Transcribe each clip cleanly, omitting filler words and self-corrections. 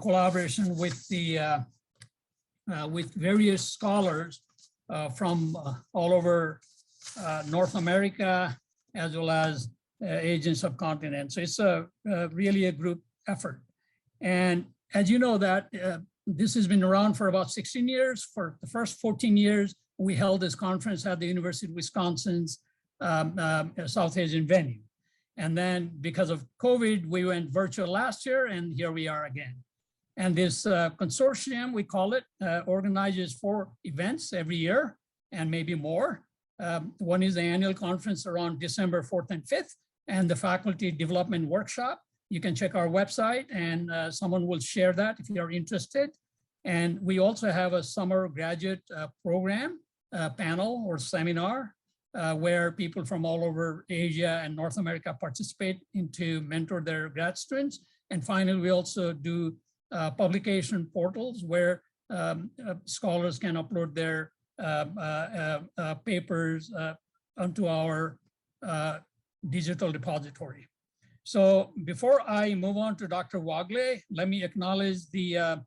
collaboration with the with various scholars from all over North America, as well as Asian subcontinent. So it's really a group effort. And as you know that this has been around for about 16 years. For the first 14 years, we held this conference at the University of Wisconsin's South Asian venue. And then because of COVID, we went virtual last year, and here we are again. And this consortium, we call it, organizes 4 events every year and maybe more. One is the annual conference around December 4th and 5th, and the faculty development workshop. You can check our website, and someone will share that if you're interested. And we also have a summer graduate program panel or seminar where people from all over Asia and North America participate to mentor their grad students. And finally, we also do publication portals where scholars can upload their papers onto our digital repository. So before I move on to Dr. Wagle, let me acknowledge the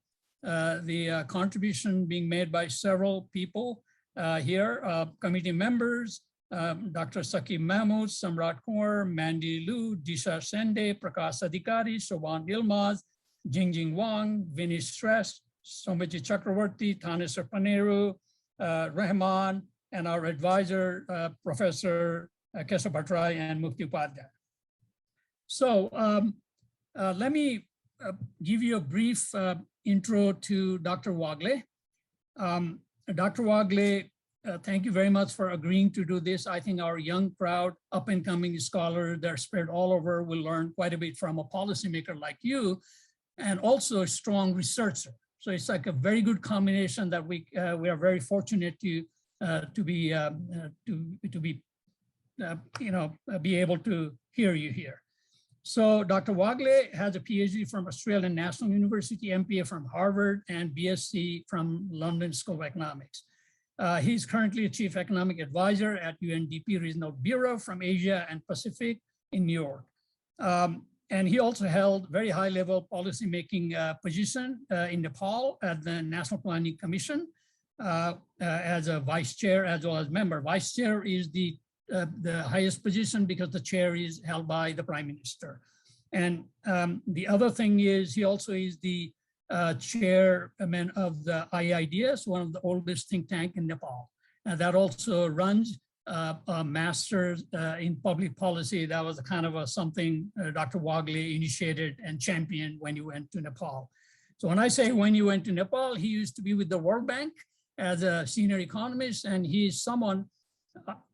contribution being made by several people here, committee members, Dr. Sakib Mahmud, Samrat Kunwar, Mandy Liu, Disha Shende, Prakash Adhikari, Siobhan Yilmaz, Jingjing Wang, Vinish Shrestha, Soumyajit Chakraborty, Thaneshwar Paneru, Rahman, and our advisor, Professor Keshav Bhattrai and Mukti Upadhyay. So let me give you a brief intro to Dr. Wagle. Dr. Wagle, thank you very much for agreeing to do this. I think our young, proud, up-and-coming scholars that are spread all over will learn quite a bit from a policymaker like you, and also a strong researcher. So it's like a very good combination that we are very fortunate to be able to hear you here. So Dr. Wagle has a PhD from Australian National University, MPA from Harvard, and BSc from London School of Economics. He's currently a Chief Economic Advisor at UNDP Regional Bureau from Asia and Pacific in New York. And he also held very high-level policymaking position in Nepal at the National Planning Commission as a vice chair as well as member. Vice chair is the highest position because the chair is held by the Prime Minister. And the other thing is he also is the chairman of the IIDS, one of the oldest think tank in Nepal. And that also runs a master's in public policy. That was a kind of something Dr. Wagle initiated and championed when he went to Nepal. So when I say when he went to Nepal, he used to be with the World Bank as a senior economist, and he's someone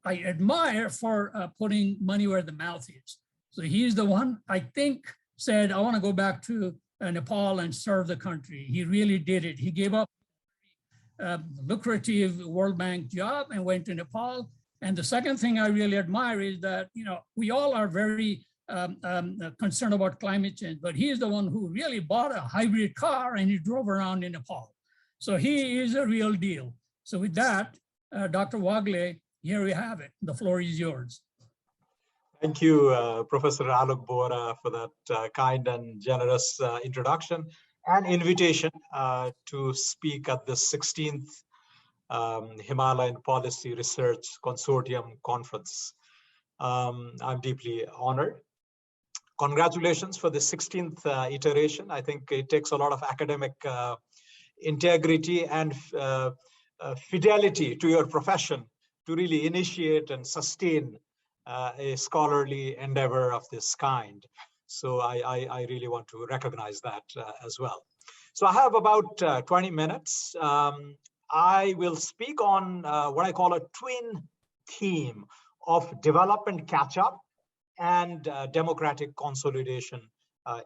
I admire for putting money where the mouth is. So he's the one, I think, said, I want to go back to Nepal and serve the country. He really did it. He gave up a lucrative World Bank job and went to Nepal. And the second thing I really admire is that, we all are very concerned about climate change, but he is the one who really bought a hybrid car and he drove around in Nepal. So he is a real deal. So with that, Dr. Wagle, here we have it. The floor is yours. Thank you, Professor Alok Bohara, for that kind and generous introduction and invitation to speak at the 16th Himalayan Policy Research Consortium Conference. I'm deeply honored. Congratulations for the 16th iteration. I think it takes a lot of academic integrity and fidelity to your profession to really initiate and sustain a scholarly endeavor of this kind. So I really want to recognize that as well. So I have about 20 minutes. I will speak on what I call a twin theme of development catch-up and democratic consolidation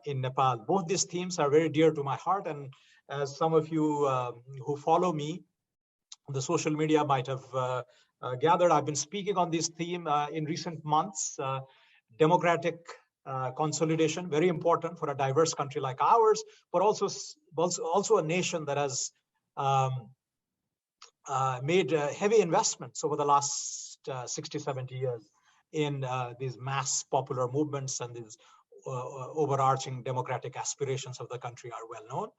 in Nepal. Both these themes are very dear to my heart, and as some of you who follow me on the social media might have gathered, I've been speaking on this theme in recent months. Democratic consolidation, very important for a diverse country like ours, but also a nation that has made heavy investments over the last 60, 70 years in these mass popular movements and these overarching democratic aspirations of the country are well known.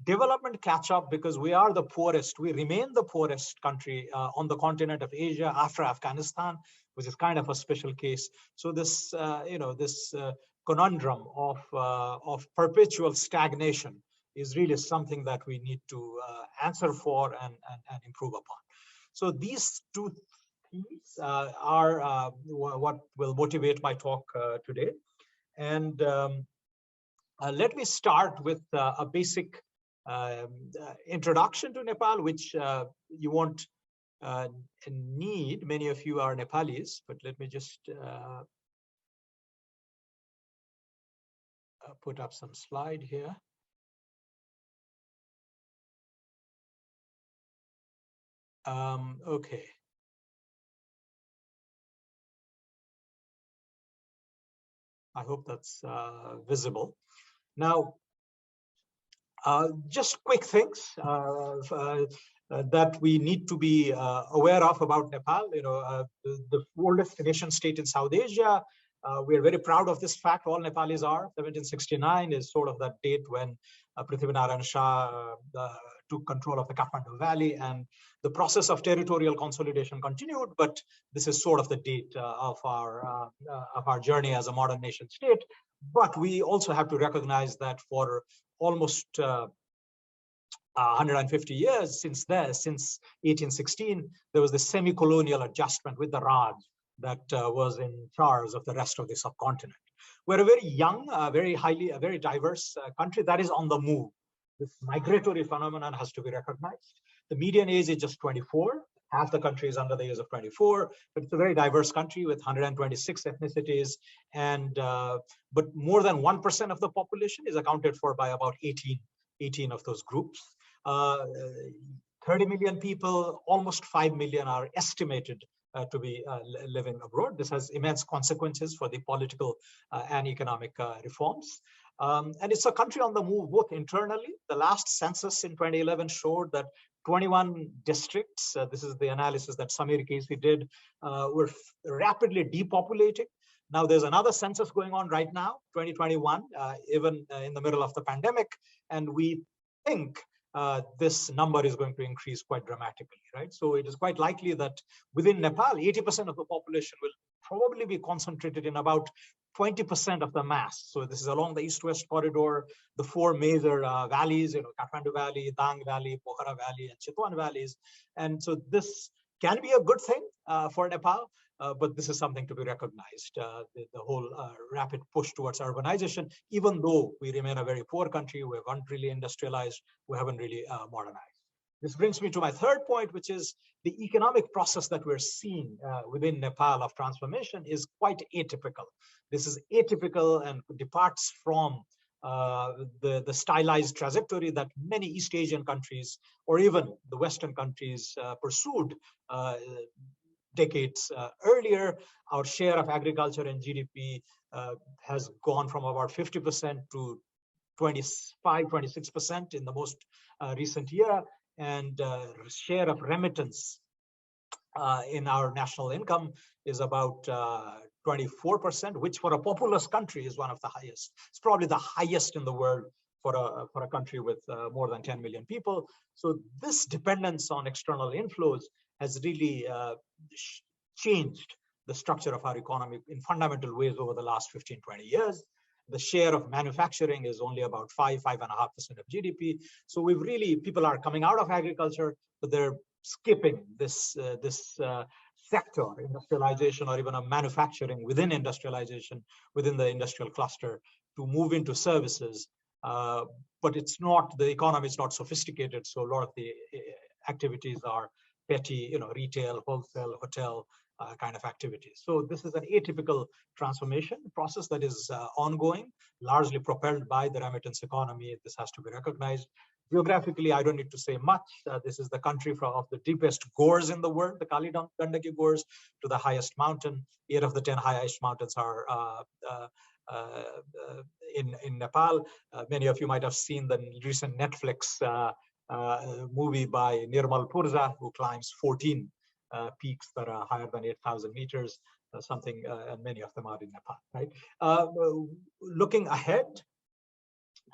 Development catch up because we are the poorest, we remain the poorest country on the continent of Asia after Afghanistan, which is kind of a special case. So this, this conundrum of perpetual stagnation is really something that we need to answer for and improve upon. So these two themes are what will motivate my talk today. And let me start with a basic introduction to Nepal, which you won't need. Many of you are Nepalis, but let me just put up some slide here. Okay. I hope that's visible. Now, just quick things that we need to be aware of about Nepal. The oldest nation state in South Asia. We are very proud of this fact. All Nepalis are. 1769 is sort of that date when Prithvinarayan Shah took control of the Kathmandu Valley, and the process of territorial consolidation continued. But this is sort of the date of our journey as a modern nation state. But we also have to recognize that for almost 150 years since 1816, there was the semi-colonial adjustment with the Raj that was in charge of the rest of the subcontinent. We're a very young, a very diverse country that is on the move. This migratory phenomenon has to be recognized. The median age is just 24. Half the country is under the age of 24, but it's a very diverse country with 126 ethnicities, and but more than 1% of the population is accounted for by about 18 of those groups. 30 million people, almost 5 million are estimated to be living abroad. This has immense consequences for the political and economic reforms. And it's a country on the move, both internally. The last census in 2011 showed that 21 districts, this is the analysis that Samir Casey did, were rapidly depopulating. Now there's another census going on right now, 2021, even in the middle of the pandemic. And we think this number is going to increase quite dramatically, right? So it is quite likely that within Nepal, 80% of the population will probably be concentrated in about 20% of the mass. So this is along the east-west corridor, the four major valleys, Kathmandu Valley, Dang Valley, Bohara Valley, and Chitwan valleys. And so this can be a good thing for Nepal, but this is something to be recognized. The whole rapid push towards urbanization, even though we remain a very poor country, we haven't really industrialized, we haven't really modernized. This brings me to my third point, which is the economic process that we're seeing within Nepal of transformation is quite atypical. This is atypical and departs from the stylized trajectory that many East Asian countries or even the Western countries pursued decades earlier. Our share of agriculture and GDP has gone from about 50% to 26% in the most recent year. And share of remittance in our national income is about 24%, which for a populous country is one of the highest. It's probably the highest in the world for a country with more than 10 million people. So this dependence on external inflows has really changed the structure of our economy in fundamental ways over the last 15, 20 years. The share of manufacturing is only about 5.5% of GDP. So we've really, people are coming out of agriculture, but they're skipping this sector, industrialization, or even a manufacturing within industrialization, within the industrial cluster, to move into services. But it's not, the economy is not sophisticated. So a lot of the activities are petty, retail, wholesale, hotel, kind of activities. So this is an atypical transformation process that is ongoing, largely propelled by the remittance economy. This has to be recognized. Geographically, I don't need to say much. This is the country of the deepest gores in the world, the Kali Gandaki gores, to the highest mountain. 8 of the 10 highest mountains are in Nepal. Many of you might have seen the recent Netflix movie by Nirmal Purja, who climbs 14 peaks that are higher than 8,000 meters. something, and many of them are in Nepal, right? Looking ahead,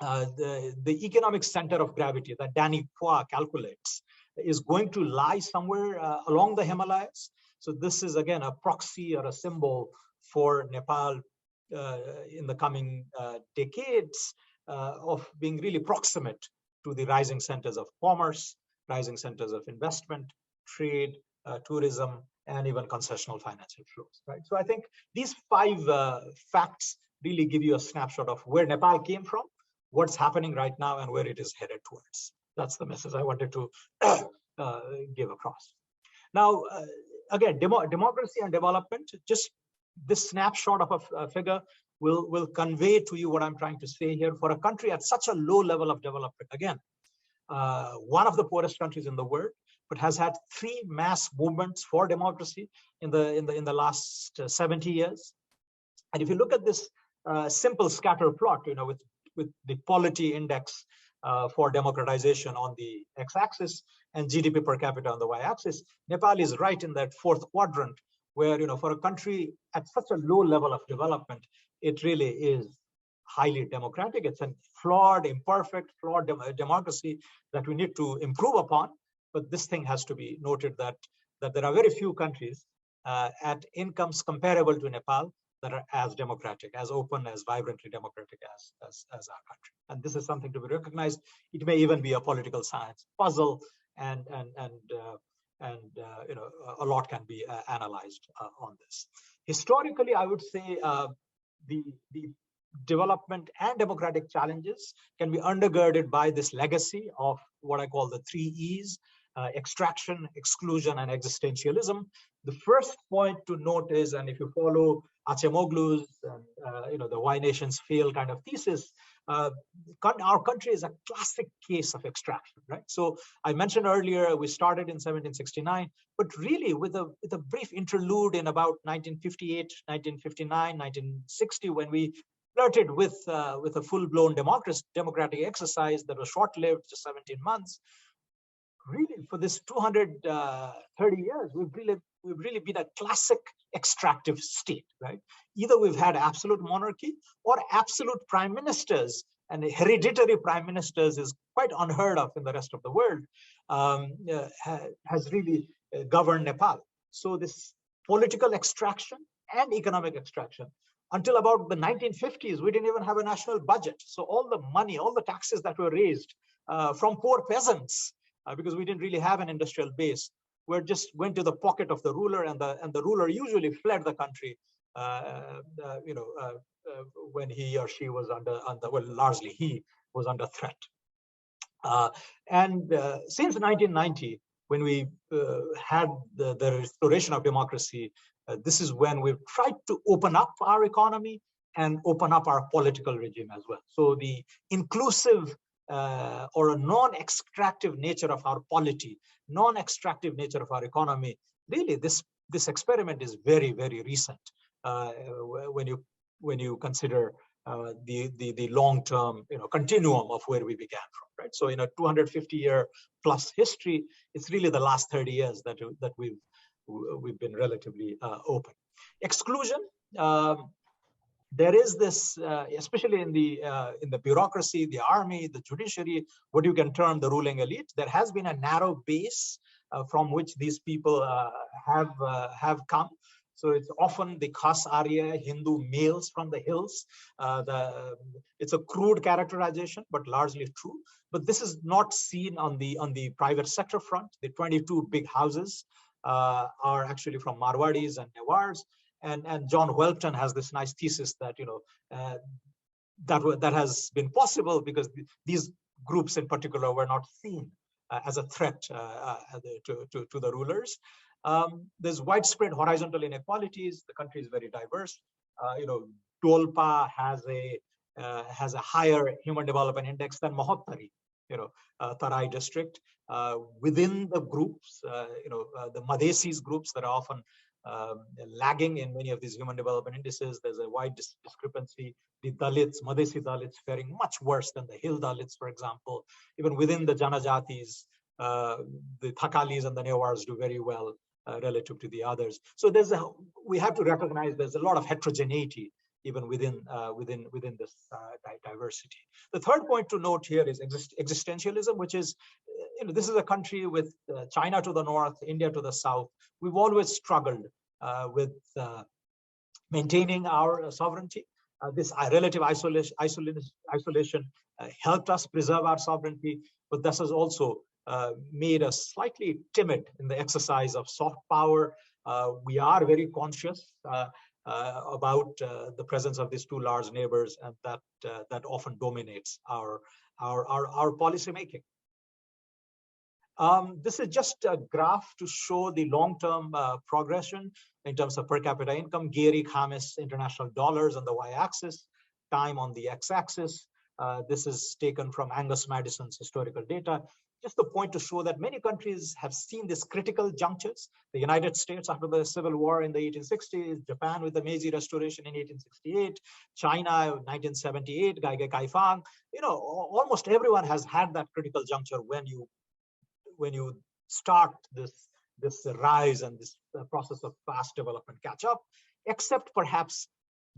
the economic center of gravity that Danny Qua calculates is going to lie somewhere along the Himalayas. So this is again a proxy or a symbol for Nepal in the coming decades of being really proximate to the rising centers of commerce, rising centers of investment, trade, tourism, and even concessional financial flows, right? So I think these 5 facts really give you a snapshot of where Nepal came from, what's happening right now, and where it is headed towards. That's the message I wanted to give across. Now, again, democracy and development, just this snapshot of a figure will convey to you what I'm trying to say here. For a country at such a low level of development, again, one of the poorest countries in the world, but has had 3 mass movements for democracy in the last 70 years. And if you look at this simple scatter plot, with the polity index for democratization on the x-axis and GDP per capita on the y-axis, Nepal is right in that 4th quadrant, where for a country at such a low level of development, it really is highly democratic. It's a flawed, imperfect, flawed democracy that we need to improve upon. But this thing has to be noted that there are very few countries at incomes comparable to Nepal that are as democratic, as open, as vibrantly democratic as our country. And this is something to be recognized. It may even be a political science puzzle, and a lot can be analyzed on this. Historically, I would say the development and democratic challenges can be undergirded by this legacy of what I call the 3 E's: extraction, exclusion, and existentialism. The first point to note is, and if you follow Acemoglu's and the Why Nations Fail kind of thesis, our country is a classic case of extraction, right? So I mentioned earlier we started in 1769, but really with a brief interlude in about 1958, 1959, 1960, when we flirted with a full-blown democratic exercise that was short-lived, just 17 months. Really, for this 230 years, we've really been a classic extractive state, right? Either we've had absolute monarchy or absolute prime ministers, and hereditary prime ministers is quite unheard of in the rest of the world, has really governed Nepal. So this political extraction and economic extraction. Until about the 1950s, we didn't even have a national budget. So all the money, all the taxes that were raised from poor peasants, because we didn't really have an industrial base, just went to the pocket of the ruler, and the ruler usually fled the country, when he or she was largely he was under threat. Since 1990, when we had the restoration of democracy, this is when we've tried to open up our economy and open up our political regime as well. So the inclusive or a non-extractive nature of our polity, non-extractive nature of our economy, really this experiment is very, very recent when you consider the long-term continuum of where we began from, right? So in a 250-year plus history, it's really the last 30 years that we've been relatively open. Exclusion. There is this, especially in the bureaucracy, the army, the judiciary, what you can term the ruling elite. There has been a narrow base from which these people have come. So it's often the Khas Arya Hindu males from the hills. It's a crude characterization, but largely true. But this is not seen on the private sector front. The 22 big houses are actually from Marwadis and Newars. And John Whelpton has this nice thesis that that has been possible because these groups in particular were not seen as a threat to the rulers. There's widespread horizontal inequalities. The country is very diverse. Dolpa has a higher human development index than Mohottari, Tarai district. Within the groups, the Madhesis groups that are often lagging in many of these human development indices. There's a wide discrepancy. The Dalits, Madhesi Dalits, faring much worse than the Hill Dalits, for example. Even within the Janajatis, the Thakalis and the Newars do very well. relative to the others. So we have to recognize there's a lot of heterogeneity even within this diversity. The third point to note here is existentialism, which is, this is a country with China to the north, India to the south. We've always struggled with maintaining our sovereignty. This relative isolation helped us preserve our sovereignty, but this has also made us slightly timid in the exercise of soft power. We are very conscious about the presence of these two large neighbors, and that often dominates our policy making. This is just a graph to show the long-term progression in terms of per capita income. Gehry Khamis international dollars on the y-axis, time on the x-axis. This is taken from Angus Madison's historical data. Just the point to show that many countries have seen these critical junctures. The United States after the Civil War in the 1860s, Japan with the Meiji Restoration in 1868, China 1978, Gaige Kaifang. Almost everyone has had that critical juncture when you start this rise and this process of fast development catch up, except perhaps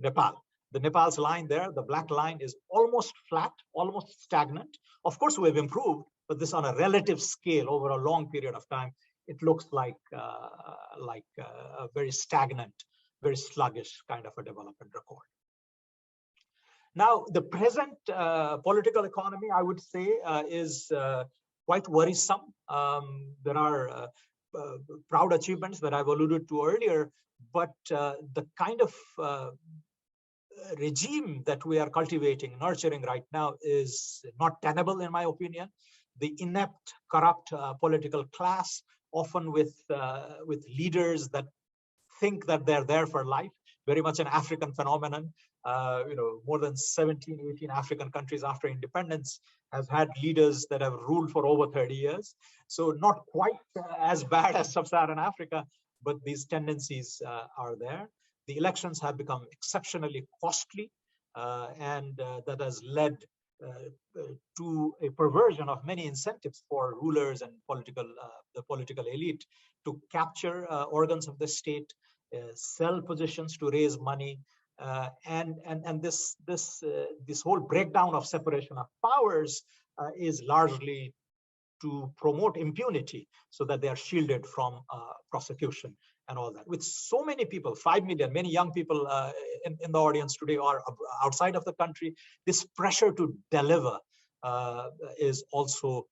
Nepal. The Nepal's line there, the black line, is almost flat, almost stagnant. Of course, we've improved, but this on a relative scale over a long period of time, it looks like a very stagnant, very sluggish kind of a development record. Now, the present political economy, I would say, is quite worrisome. There are proud achievements that I've alluded to earlier, but the kind of regime that we are cultivating, nurturing right now is not tenable, in my opinion. The inept, corrupt political class, often with leaders that think that they're there for life, very much an African phenomenon. More than 17, 18 African countries after independence have had leaders that have ruled for over 30 years. So not quite as bad as sub-Saharan Africa, but these tendencies are there. The elections have become exceptionally costly, and that has led to a perversion of many incentives for rulers and the political elite to capture organs of the state, sell positions to raise money, and this whole breakdown of separation of powers is largely to promote impunity so that they are shielded from prosecution and all that. With so many people, 5 million, many young people in the audience today are outside of the country, this pressure to deliver is also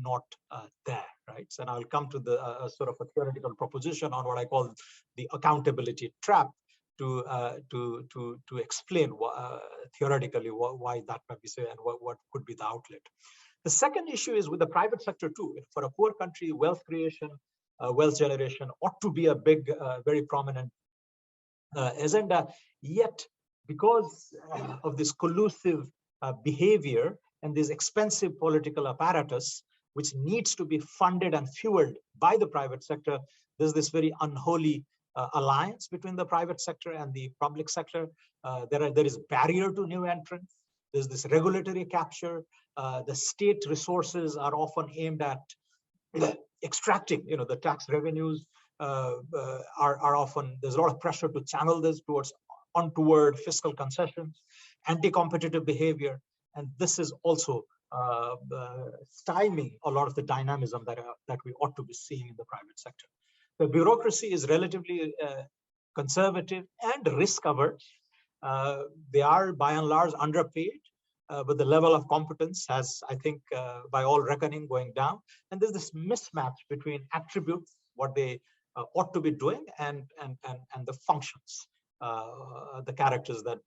not there, right? So, and I'll come to the sort of a theoretical proposition on what I call the accountability trap to explain theoretically why that might be so and what could be the outlet. The second issue is with the private sector too. For a poor country, wealth creation, wealth generation ought to be a big, very prominent agenda. Yet, because of this collusive behavior and this expensive political apparatus, which needs to be funded and fueled by the private sector, there's this very unholy alliance between the private sector and the public sector. There is barrier to new entrants. There's this regulatory capture. The state resources are often aimed at extracting, the tax revenues are often, there's a lot of pressure to channel this towards untoward fiscal concessions, anti-competitive behavior. And this is also stymieing a lot of the dynamism that we ought to be seeing in the private sector. The bureaucracy is relatively conservative and risk-averse. They are, by and large, underpaid. But the level of competence has, I think, by all reckoning, going down. And there's this mismatch between attributes, what they ought to be doing, and the functions, the characters that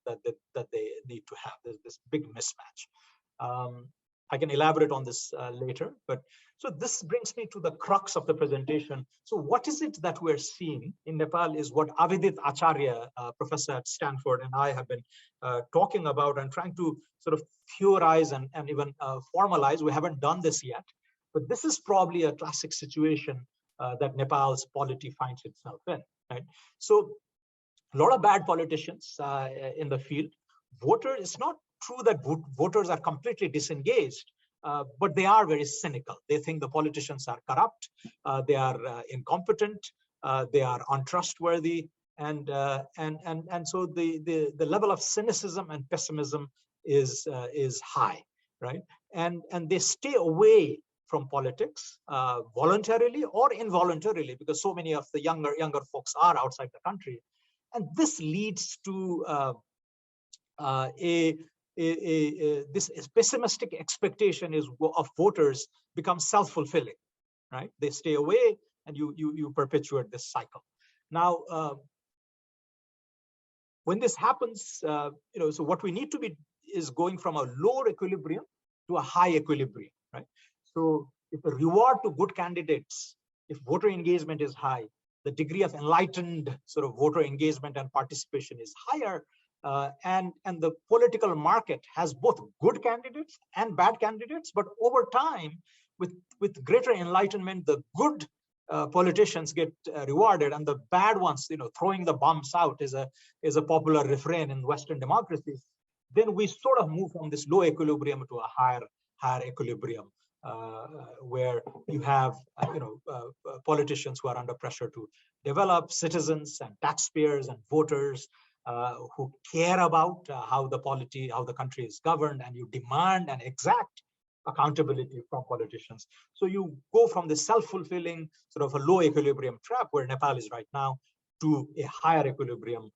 they need to have. There's this big mismatch. I can elaborate on this later, but so this brings me to the crux of the presentation. So what is it that we're seeing in Nepal is what Avidit Acharya, professor at Stanford, and I have been talking about and trying to sort of theorize and even formalize. We haven't done this yet, but this is probably a classic situation that Nepal's polity finds itself in, right? So a lot of bad politicians in the field. It's not true that voters are completely disengaged, but they are very cynical. They think the politicians are corrupt, they are incompetent, they are untrustworthy, and so the level of cynicism and pessimism is high, right? And they stay away from politics voluntarily or involuntarily, because so many of the younger folks are outside the country, and this leads to this pessimistic expectation of voters becomes self-fulfilling, right? They stay away, and you perpetuate this cycle. Now, when this happens, so what we need to be is going from a lower equilibrium to a high equilibrium, right? So if the reward to good candidates, if voter engagement is high, the degree of enlightened sort of voter engagement and participation is higher, and the political market has both good candidates and bad candidates, but over time, with greater enlightenment, the good politicians get rewarded, and the bad ones, throwing the bombs out is a popular refrain in Western democracies. Then we sort of move from this low equilibrium to a higher equilibrium, where you have politicians who are under pressure to develop, citizens and taxpayers and voters who care about how the country is governed, and you demand and exact accountability from politicians. So you go from the self-fulfilling sort of a low equilibrium trap where Nepal is right now to a higher equilibrium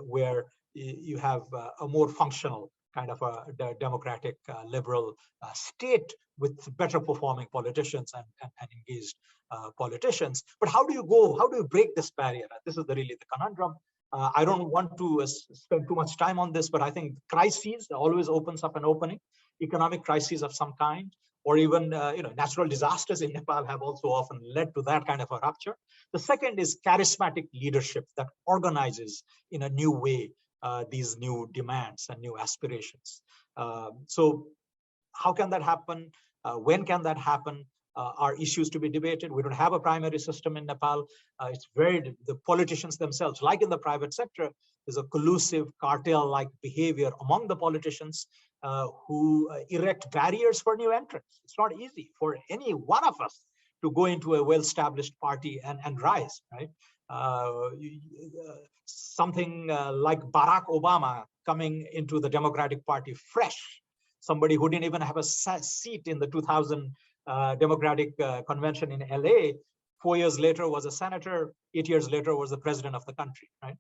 where you have a more functional kind of a democratic liberal state with better performing politicians and engaged politicians. But how do you break this barrier? This is really the conundrum. I don't want to spend too much time on this, but I think crises always opens up an opening. Economic crises of some kind, or even natural disasters in Nepal have also often led to that kind of a rupture. The second is charismatic leadership that organizes in a new way these new demands and new aspirations. So how can that happen? When can that happen? Are issues to be debated. We don't have a primary system in Nepal. The politicians themselves, like in the private sector, there's a collusive cartel-like behavior among the politicians who erect barriers for new entrants. It's not easy for any one of us to go into a well-established party and rise, right? Something like Barack Obama coming into the Democratic Party fresh, somebody who didn't even have a seat in the 2000 Democratic Convention in LA, 4 years later was a senator, 8 years later was the president of the country, right?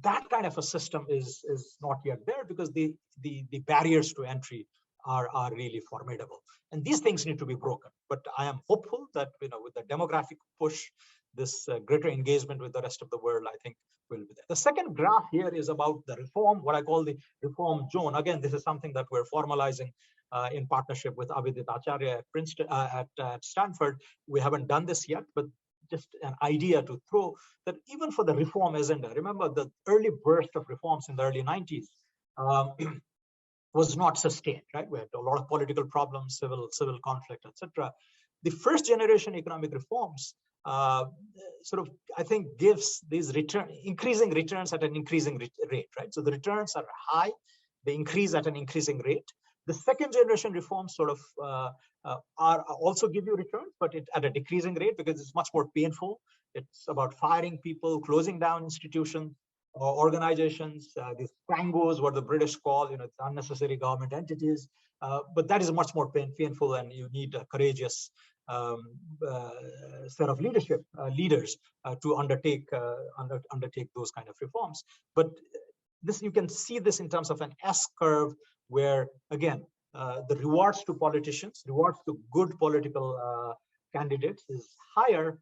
That kind of a system is not yet there because the barriers to entry are really formidable. And these things need to be broken. But I am hopeful that with the demographic push, this greater engagement with the rest of the world, I think will be there. The second graph here is about the reform, what I call the reform zone. Again, this is something that we're formalizing in partnership with Abhijit Acharya at Princeton, at Stanford. We haven't done this yet, but just an idea to throw that even for the reform agenda, remember the early burst of reforms in the early 90s was not sustained, right? We had a lot of political problems, civil conflict, etc. The first generation economic reforms sort of, I think, gives these increasing returns at an increasing rate, right? So the returns are high, they increase at an increasing rate. The second generation reforms sort of are also give you returns, but at a decreasing rate because it's much more painful. It's about firing people, closing down institutions, organizations. These quangos, what the British call, it's unnecessary government entities. But that is much more painful, and you need a courageous set of leaders to undertake those kind of reforms. But this, you can see this in terms of an S curve, where again the rewards to politicians, rewards to good political candidates is higher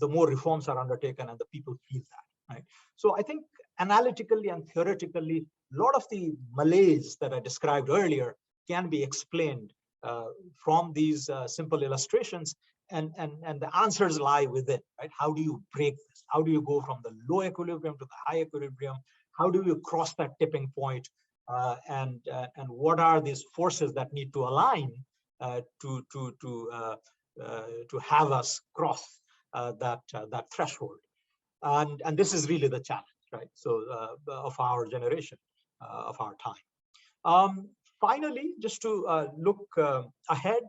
the more reforms are undertaken and the people feel that, right? So I think analytically and theoretically, a lot of the malaise that I described earlier can be explained from these simple illustrations, and the answers lie within, right? How do you break this? How do you go from the low equilibrium to the high equilibrium? How do you cross that tipping point? And what are these forces that need to align to have us cross that threshold? And this is really the challenge, right? So of our generation, of our time. Finally, just to look ahead,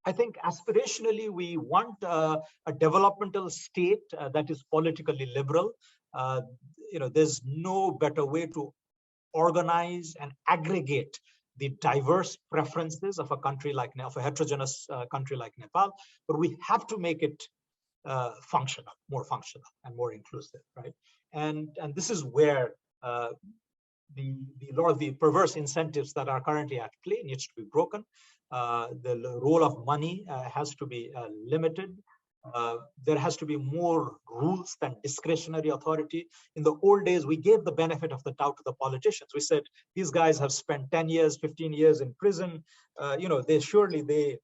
I think aspirationally, we want a developmental state that is politically liberal. There's no better way to organize and aggregate the diverse preferences of a country like, of a heterogeneous country like Nepal, but we have to make it functional, more functional and more inclusive, right? And this is where the lot of the perverse incentives that are currently at play needs to be broken. The role of money has to be limited. There has to be more rules than discretionary authority. In the old days, we gave the benefit of the doubt to the politicians. We said, these guys have spent 10 years, 15 years in prison. They surely they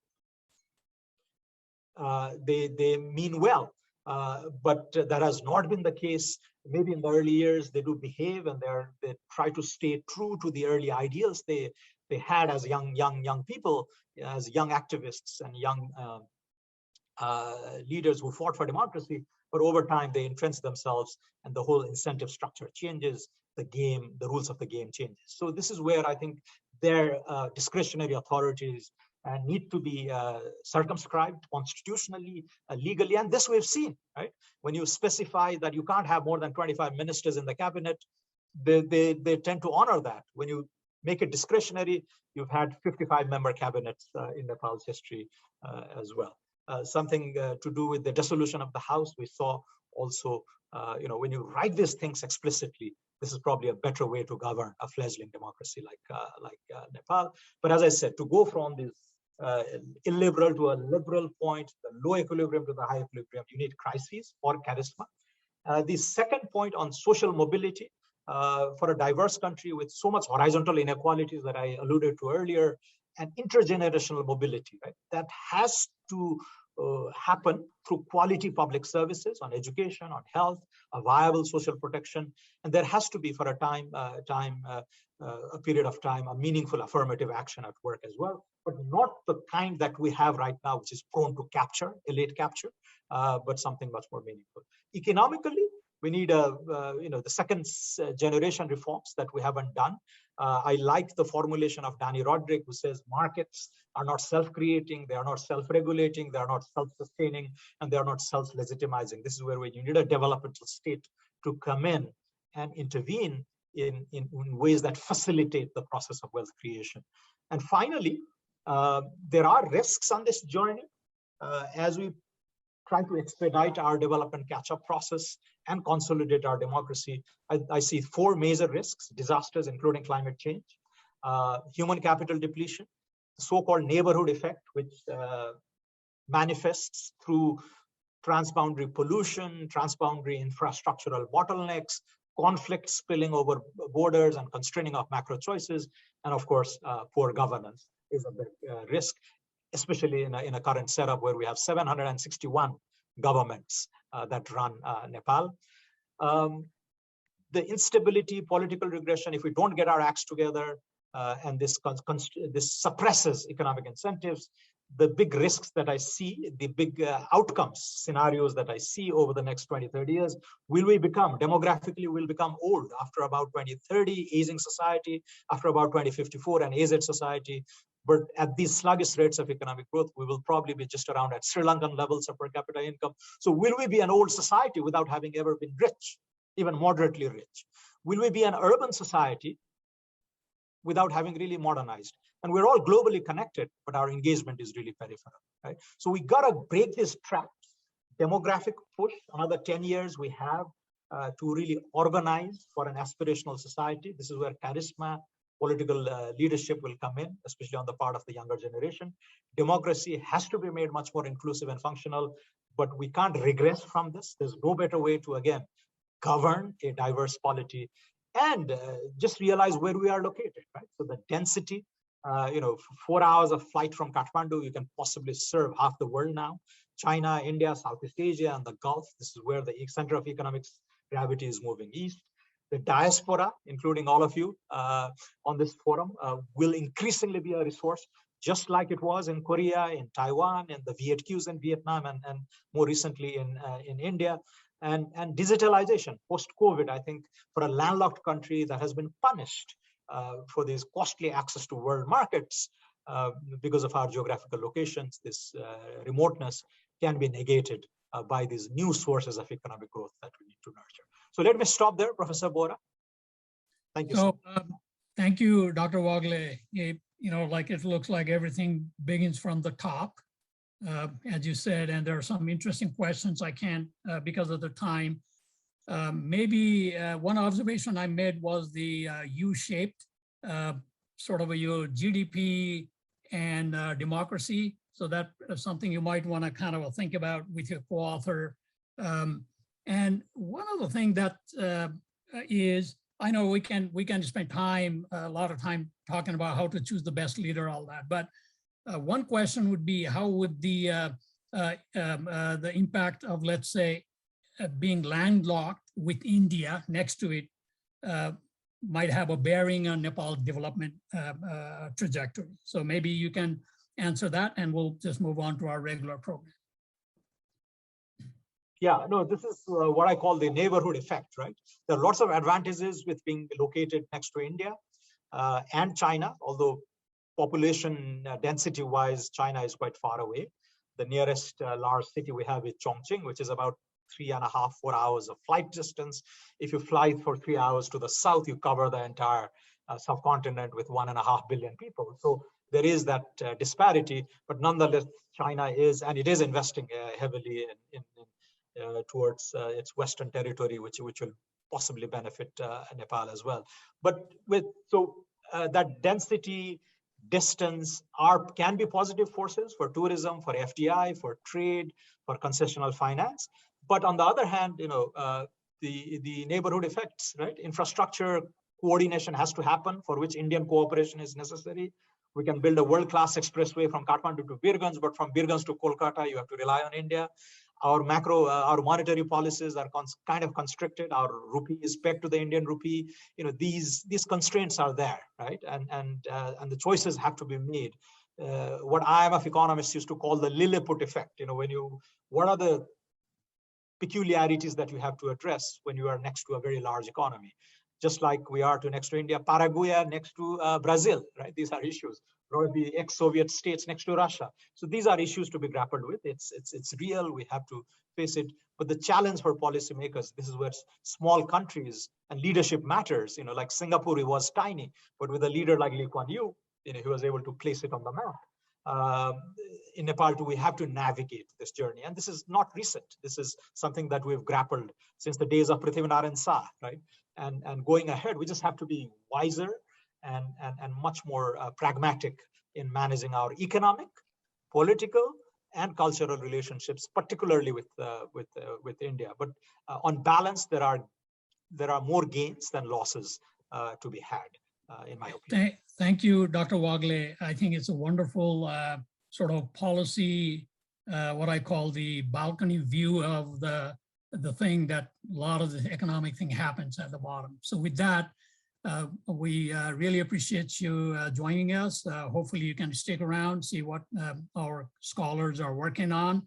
mean well. But that has not been the case. Maybe in the early years, they do behave and they try to stay true to the early ideals they had as young people, as young activists and young leaders who fought for democracy. But over time, they entrench themselves and the whole incentive structure changes, the rules of the game changes. So this is where I think their discretionary authorities need to be circumscribed constitutionally, legally, and this we've seen, right? When you specify that you can't have more than 25 ministers in the cabinet, they tend to honor that. When you make it discretionary, you've had 55-member cabinets in Nepal's history as well. Something to do with the dissolution of the House, we saw also, when you write these things explicitly, this is probably a better way to govern a fledgling democracy like Nepal. But as I said, to go from this illiberal to a liberal point, the low equilibrium to the high equilibrium, you need crises or charisma. The second point on social mobility, for a diverse country with so much horizontal inequalities that I alluded to earlier, and intergenerational mobility, right? That has to happen through quality public services on education, on health, a viable social protection, and there has to be for a period of time, a meaningful affirmative action at work as well, but not the kind that we have right now, which is prone to capture, elite capture, but something much more meaningful. Economically, we need the second generation reforms that we haven't done. I like the formulation of Danny Roderick, who says markets are not self-creating, they are not self-regulating, they are not self-sustaining, and they are not self-legitimizing. This is where you need a developmental state to come in and intervene in ways that facilitate the process of wealth creation. And finally, there are risks on this journey as we try to expedite our development catch-up process and consolidate our democracy. I see four major risks: disasters, including climate change, human capital depletion, the so-called neighborhood effect, which manifests through transboundary pollution, transboundary infrastructural bottlenecks, conflicts spilling over borders and constraining of macro choices, and of course, poor governance is a big risk, especially in a current setup where we have 761 governments that run Nepal. The instability, political regression, if we don't get our acts together, and this suppresses economic incentives, the big risks that I see, the big outcomes, scenarios that I see over the next 20, 30 years, demographically, we'll become old after about 2030, aging society, after about 2054, an aged society. But at these sluggish rates of economic growth, we will probably be just around at Sri Lankan levels of per capita income. So will we be an old society without having ever been rich, even moderately rich? Will we be an urban society without having really modernized? And we're all globally connected, but our engagement is really peripheral, right? So we gotta break this trap. Demographic push, another 10 years we have to really organize for an aspirational society. This is where charisma, political leadership will come in, especially on the part of the younger generation. Democracy has to be made much more inclusive and functional, but we can't regress from this. There's no better way to, again, govern a diverse polity and just realize where we are located, right? So the density, 4 hours of flight from Kathmandu, you can possibly serve half the world now. China, India, Southeast Asia, and the Gulf. This is where the center of economic gravity is moving east. The diaspora, including all of you on this forum, will increasingly be a resource, just like it was in Korea, in Taiwan, and the Viet Qs in Vietnam, and more recently in India. And digitalization, post-COVID, I think for a landlocked country that has been punished for this costly access to world markets, because of our geographical locations, this remoteness can be negated by these new sources of economic growth that we need to nurture. So let me stop there, Professor Bohara. Thank you. So, thank you, Dr. Wagle. Like it looks like everything begins from the top, as you said, and there are some interesting questions I can't, because of the time. Maybe one observation I made was the U-shaped, sort of your GDP and democracy. So that is something you might want to kind of think about with your co-author. And one other thing that is, I know we can spend a lot of time talking about how to choose the best leader, all that. But one question would be, how would the impact of, let's say, being landlocked with India next to it might have a bearing on Nepal's development trajectory? So maybe you can answer that, and we'll just move on to our regular program. Yeah, no, this is what I call the neighborhood effect, right? There are lots of advantages with being located next to India and China, although population density-wise, China is quite far away. The nearest large city we have is Chongqing, which is about 3.5, 4 hours of flight distance. If you fly for 3 hours to the south, you cover the entire subcontinent with 1.5 billion people. So there is that disparity, but nonetheless, China is, and it is investing heavily towards its Western territory, which will possibly benefit Nepal as well. But that density, distance can be positive forces for tourism, for FDI, for trade, for concessional finance. But on the other hand, the neighborhood effects, right? Infrastructure coordination has to happen, for which Indian cooperation is necessary. We can build a world-class expressway from Kathmandu to Birgunj, but from Birgunj to Kolkata, you have to rely on India. Our monetary policies are kind of constricted. Our rupee is pegged to the Indian rupee. These constraints are there, right? And the choices have to be made. What IMF economists used to call the Lilliput effect. What are the peculiarities that you have to address when you are next to a very large economy? Just like we are next to India, Paraguay next to Brazil, right? These are issues. Probably ex-Soviet states next to Russia. So these are issues to be grappled with. It's real. We have to face it. But the challenge for policymakers, this is where small countries and leadership matters. Like Singapore, it was tiny, but with a leader like Lee Kuan Yew, he was able to place it on the map. In Nepal too, we have to navigate this journey. And this is not recent. This is something that we've grappled since the days of Prithvinarayan Shah, right? And going ahead, we just have to be wiser and much more pragmatic in managing our economic, political, and cultural relationships, particularly with India. But on balance, there are more gains than losses to be had, in my opinion. Thank you, Dr. Wagle. I think it's a wonderful sort of policy, what I call the balcony view of the thing that a lot of the economic thing happens at the bottom. So with that, we really appreciate you joining us. Hopefully you can stick around, see what our scholars are working on.